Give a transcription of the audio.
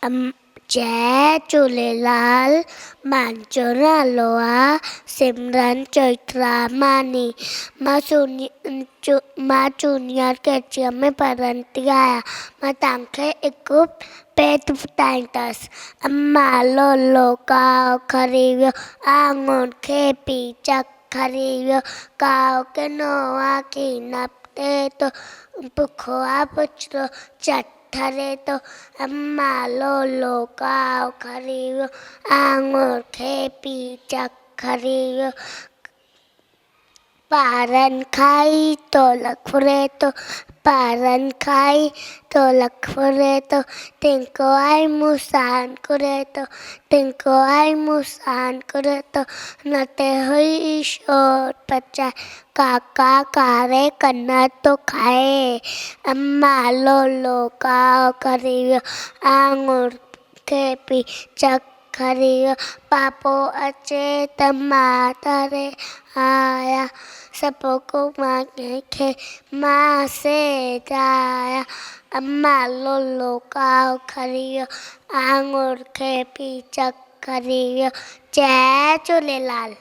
जय झूलेलाल, मुंहिंजो नालो आहे सिमरन चोइथरामानी। मां जूनियर केजीअ में पढ़ंदी आहियां। मां तव्हांखे हिकु पेज ॿुधाईंदसि। अम्मा लोलो काओ खरी वियो, आङुर खे पी चखरी वियो, काओ के नोआ की नपटे तो, बुखो आहे पुछड़ो चठरे तो। अम्मा लोलो काओ खरी वियो, आङुर खे पी चखरी वियो, पारन खाई तो लखुरे तो, पारन खाई तो लखुरे तो, तिनको आई मुसान करे तो, तिनको आई मुसान करे तो, नते हुई शोर पचाए, काका कारे कन्ना तो खाए। अम्मा लोलो काओ खरी वियो, आङुर खे पी चखरी वियो, पापो अचे त मां तरे आया, सबको मांगे खे मां से जाया। अम्मा लोलो काओ खरी वियो, आङुर खे पी चखरी वियो। जय झूलेलाल।